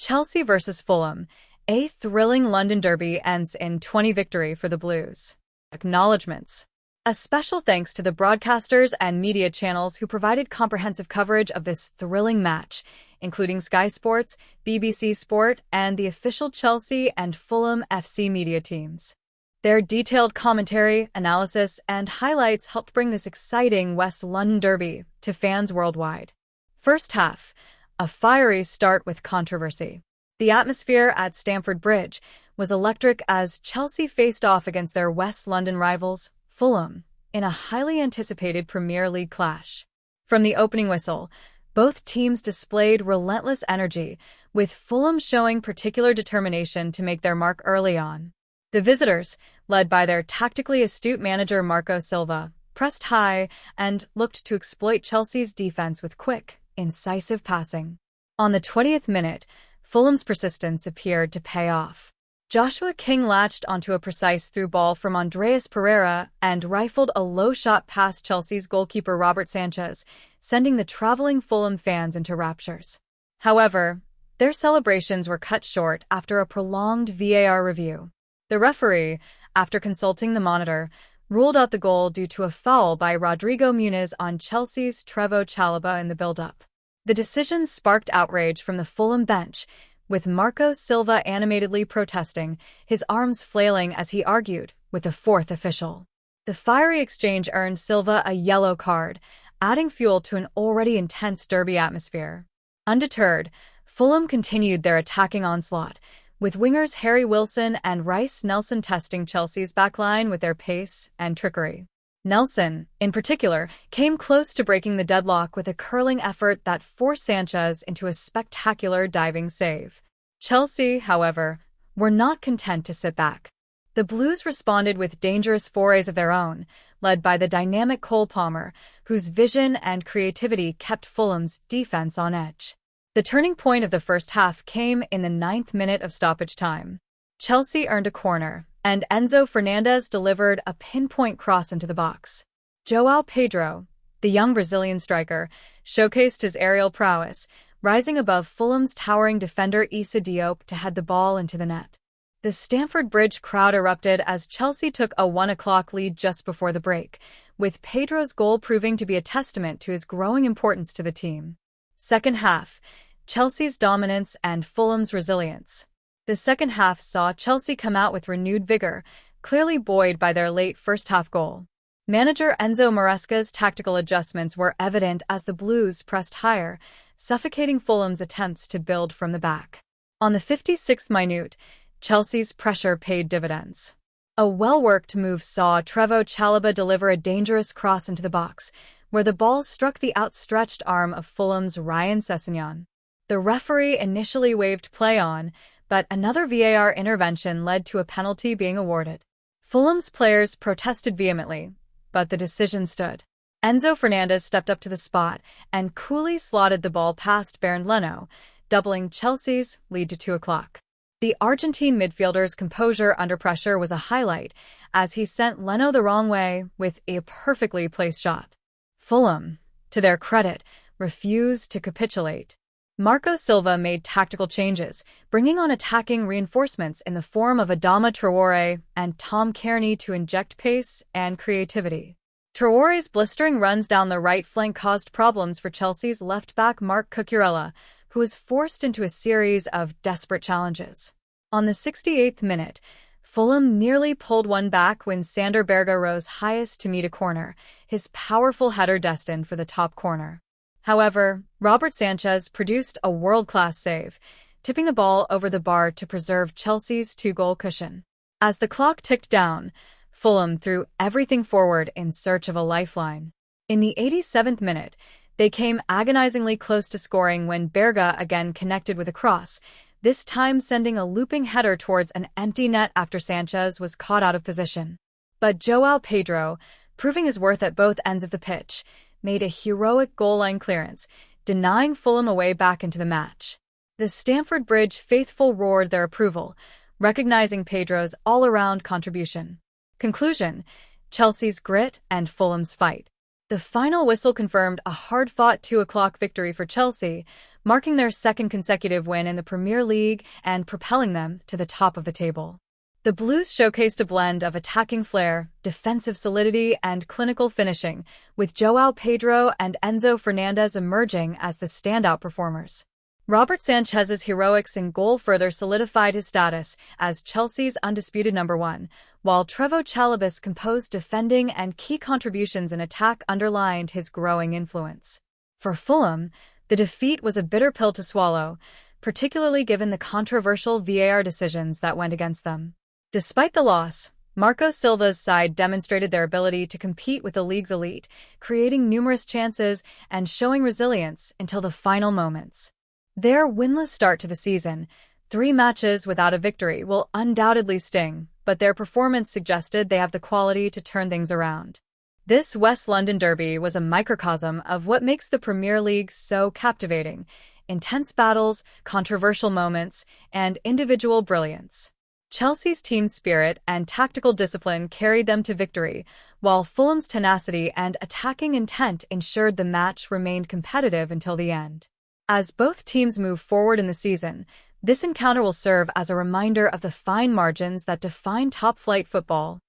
Chelsea versus Fulham. A thrilling London derby ends in 20 victory for the Blues. Acknowledgements. A special thanks to the broadcasters and media channels who provided comprehensive coverage of this thrilling match, including Sky Sports, BBC Sport, and the official Chelsea and Fulham FC media teams. Their detailed commentary, analysis, and highlights helped bring this exciting West London derby to fans worldwide. First half, a fiery start with controversy. The atmosphere at Stamford Bridge was electric as Chelsea faced off against their West London rivals, Fulham, in a highly anticipated Premier League clash. From the opening whistle, both teams displayed relentless energy, with Fulham showing particular determination to make their mark early on. The visitors, led by their tactically astute manager Marco Silva, pressed high and looked to exploit Chelsea's defense with quick, incisive passing. On the 20th minute, Fulham's persistence appeared to pay off. Joshua King latched onto a precise through ball from Andreas Pereira and rifled a low shot past Chelsea's goalkeeper Robert Sanchez, sending the traveling Fulham fans into raptures. However, their celebrations were cut short after a prolonged VAR review. The referee, after consulting the monitor, ruled out the goal due to a foul by Rodrigo Muniz on Chelsea's Trevoh Chalobah in the build-up. The decision sparked outrage from the Fulham bench, with Marco Silva animatedly protesting, his arms flailing as he argued with the fourth official. The fiery exchange earned Silva a yellow card, adding fuel to an already intense derby atmosphere. Undeterred, Fulham continued their attacking onslaught, with wingers Harry Wilson and Reiss Nelson testing Chelsea's backline with their pace and trickery. Nelson, in particular, came close to breaking the deadlock with a curling effort that forced Sanchez into a spectacular diving save. Chelsea, however, were not content to sit back. The Blues responded with dangerous forays of their own, led by the dynamic Cole Palmer, whose vision and creativity kept Fulham's defense on edge. The turning point of the first half came in the 9th minute of stoppage time. Chelsea earned a corner, and Enzo Fernandez delivered a pinpoint cross into the box. João Pedro, the young Brazilian striker, showcased his aerial prowess, rising above Fulham's towering defender Issa Diop to head the ball into the net. The Stamford Bridge crowd erupted as Chelsea took a 1 o'clock lead just before the break, with Pedro's goal proving to be a testament to his growing importance to the team. Second half, Chelsea's dominance and Fulham's resilience. The second half saw Chelsea come out with renewed vigor, clearly buoyed by their late first-half goal. Manager Enzo Maresca's tactical adjustments were evident as the Blues pressed higher, suffocating Fulham's attempts to build from the back. On the 56th minute, Chelsea's pressure paid dividends. A well-worked move saw Trevoh Chalobah deliver a dangerous cross into the box, where the ball struck the outstretched arm of Fulham's Ryan Sessegnon. The referee initially waved play on, but another VAR intervention led to a penalty being awarded. Fulham's players protested vehemently, but the decision stood. Enzo Fernandez stepped up to the spot and coolly slotted the ball past Bernd Leno, doubling Chelsea's lead to 2 o'clock. The Argentine midfielder's composure under pressure was a highlight, as he sent Leno the wrong way with a perfectly placed shot. Fulham, to their credit, refused to capitulate. Marco Silva made tactical changes, bringing on attacking reinforcements in the form of Adama Traoré and Tom Cairney to inject pace and creativity. Traoré's blistering runs down the right flank caused problems for Chelsea's left-back Marc Cucurella, who was forced into a series of desperate challenges. On the 68th minute, Fulham nearly pulled one back when Sander Berge rose highest to meet a corner, his powerful header destined for the top corner. However, Robert Sanchez produced a world-class save, tipping the ball over the bar to preserve Chelsea's 2-goal cushion. As the clock ticked down, Fulham threw everything forward in search of a lifeline. In the 87th minute, they came agonizingly close to scoring when Berge again connected with a cross, this time sending a looping header towards an empty net after Sanchez was caught out of position. But João Pedro, proving his worth at both ends of the pitch, made a heroic goal-line clearance, denying Fulham a way back into the match. The Stamford Bridge faithful roared their approval, recognizing Pedro's all-around contribution. Conclusion: Chelsea's grit and Fulham's fight. The final whistle confirmed a hard-fought 2 o'clock victory for Chelsea, marking their second consecutive win in the Premier League and propelling them to the top of the table. The Blues showcased a blend of attacking flair, defensive solidity, and clinical finishing, with João Pedro and Enzo Fernandez emerging as the standout performers. Robert Sanchez's heroics in goal further solidified his status as Chelsea's undisputed number one, while Trevoh Chalobah's composed defending and key contributions in attack underlined his growing influence. For Fulham, the defeat was a bitter pill to swallow, particularly given the controversial VAR decisions that went against them. Despite the loss, Marco Silva's side demonstrated their ability to compete with the league's elite, creating numerous chances and showing resilience until the final moments. Their winless start to the season, 3 matches without a victory, will undoubtedly sting, but their performance suggested they have the quality to turn things around. This West London derby was a microcosm of what makes the Premier League so captivating: intense battles, controversial moments, and individual brilliance. Chelsea's team spirit and tactical discipline carried them to victory, while Fulham's tenacity and attacking intent ensured the match remained competitive until the end. As both teams move forward in the season, this encounter will serve as a reminder of the fine margins that define top-flight football.